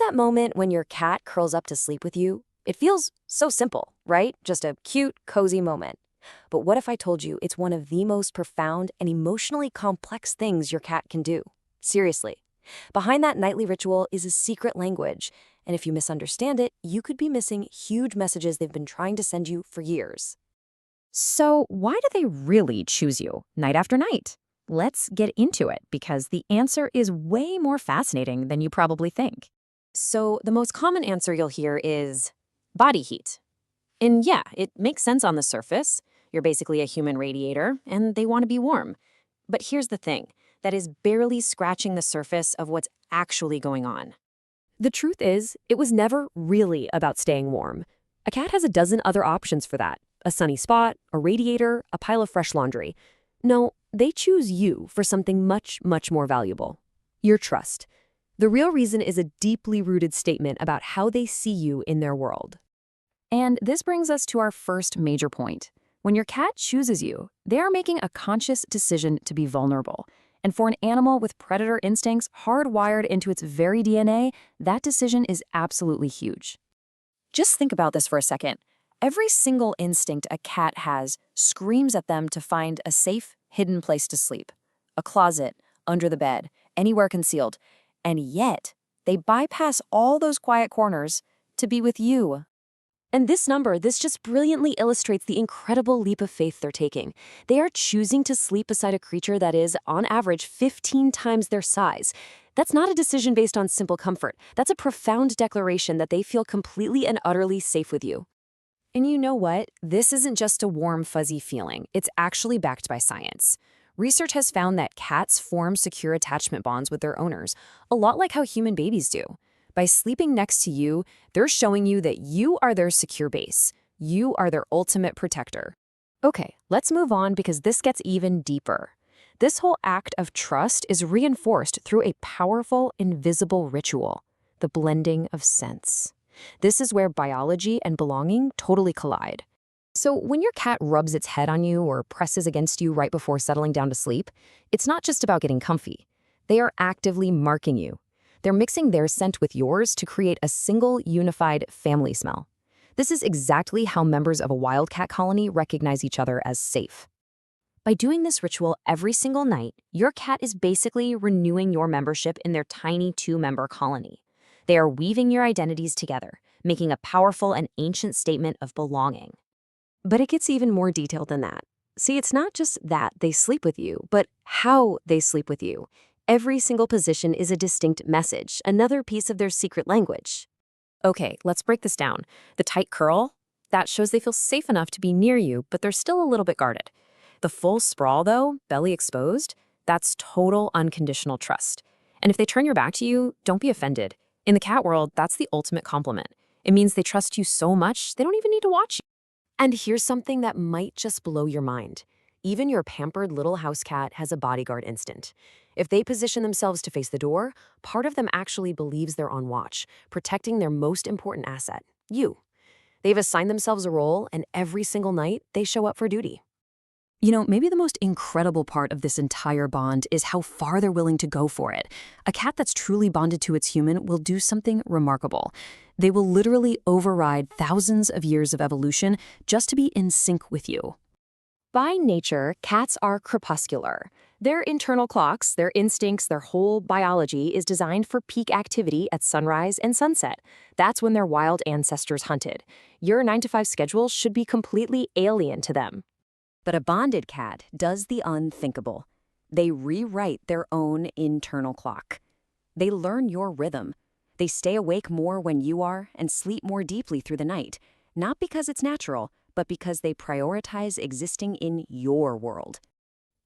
that moment when your cat curls up to sleep with you? It feels so simple, right? Just a cute, cozy moment. But what if I told you it's one of the most profound and emotionally complex things your cat can do? Seriously. Behind that nightly ritual is a secret language, and if you misunderstand it, you could be missing huge messages they've been trying to send you for years. So, why do they really choose you night after night? Let's get into it because the answer is way more fascinating than you probably think. So, the most common answer you'll hear is body heat. And yeah, it makes sense on the surface. You're basically a human radiator, and they want to be warm. But here's the thing, that is barely scratching the surface of what's actually going on. The truth is, it was never really about staying warm. A cat has a dozen other options for that. A sunny spot, a radiator, a pile of fresh laundry. No, they choose you for something much, much more valuable. Your trust. The real reason is a deeply rooted statement about how they see you in their world. And this brings us to our first major point. When your cat chooses you, they are making a conscious decision to be vulnerable. And for an animal with predator instincts hardwired into its very DNA, that decision is absolutely huge. Just think about this for a second. Every single instinct a cat has screams at them to find a safe, hidden place to sleep. A closet, under the bed, anywhere concealed. And yet, they bypass all those quiet corners to be with you. And this just brilliantly illustrates the incredible leap of faith they're taking. They are choosing to sleep beside a creature that is, on average, 15 times their size. That's not a decision based on simple comfort. That's a profound declaration that they feel completely and utterly safe with you. And you know what? This isn't just a warm, fuzzy feeling. It's actually backed by science. Research has found that cats form secure attachment bonds with their owners, a lot like how human babies do. By sleeping next to you, they're showing you that you are their secure base. You are their ultimate protector. Okay, let's move on because this gets even deeper. This whole act of trust is reinforced through a powerful, invisible ritual, the blending of scents. This is where biology and belonging totally collide. So when your cat rubs its head on you or presses against you right before settling down to sleep, it's not just about getting comfy. They are actively marking you. They're mixing their scent with yours to create a single, unified family smell. This is exactly how members of a wildcat colony recognize each other as safe. By doing this ritual every single night, your cat is basically renewing your membership in their tiny two-member colony. They are weaving your identities together, making a powerful and ancient statement of belonging. But it gets even more detailed than that. See, it's not just that they sleep with you, but how they sleep with you. Every single position is a distinct message, another piece of their secret language. Okay, let's break this down. The tight curl, that shows they feel safe enough to be near you, but they're still a little bit guarded. The full sprawl, though, belly exposed, that's total unconditional trust. And if they turn your back to you, don't be offended. In the cat world, that's the ultimate compliment. It means they trust you so much, they don't even need to watch you. And here's something that might just blow your mind. Even your pampered little house cat has a bodyguard instinct. If they position themselves to face the door, part of them actually believes they're on watch, protecting their most important asset, you. They've assigned themselves a role, and every single night, they show up for duty. You know, maybe the most incredible part of this entire bond is how far they're willing to go for it. A cat that's truly bonded to its human will do something remarkable. They will literally override thousands of years of evolution just to be in sync with you. By nature, cats are crepuscular. Their internal clocks, their instincts, their whole biology is designed for peak activity at sunrise and sunset. That's when their wild ancestors hunted. Your 9-to-5 schedule should be completely alien to them. But a bonded cat does the unthinkable. They rewrite their own internal clock. They learn your rhythm. They stay awake more when you are and sleep more deeply through the night, not because it's natural, but because they prioritize existing in your world.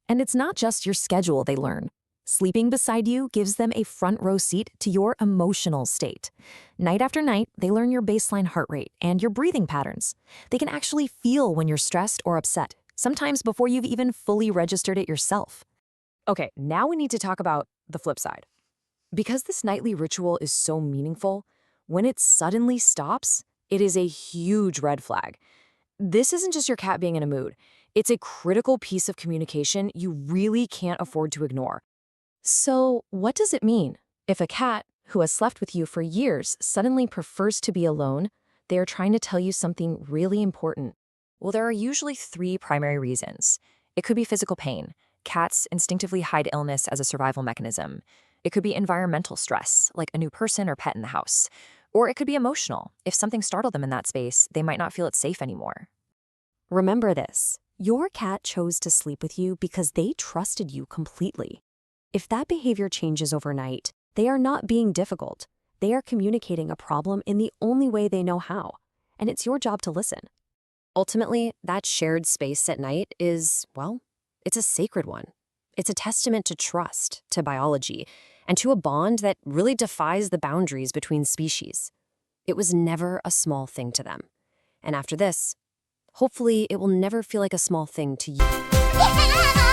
And it's not just your schedule they learn. Sleeping beside you gives them a front row seat to your emotional state. Night after night, they learn your baseline heart rate and your breathing patterns. They can actually feel when you're stressed or upset, sometimes before you've even fully registered it yourself. Okay, now we need to talk about the flip side. Because this nightly ritual is so meaningful, when it suddenly stops, it is a huge red flag. This isn't just your cat being in a mood. It's a critical piece of communication you really can't afford to ignore. So, what does it mean if a cat, who has slept with you for years suddenly prefers to be alone, they are trying to tell you something really important. Well, there are usually three primary reasons. It could be physical pain. Cats instinctively hide illness as a survival mechanism. It could be environmental stress, like a new person or pet in the house. Or it could be emotional. If something startled them in that space, they might not feel it's safe anymore. Remember this. Your cat chose to sleep with you because they trusted you completely. If that behavior changes overnight, they are not being difficult. They are communicating a problem in the only way they know how, and it's your job to listen. Ultimately, that shared space at night is, well, it's a sacred one. It's a testament to trust, to biology, and to a bond that really defies the boundaries between species. It was never a small thing to them. And after this, hopefully it will never feel like a small thing to you.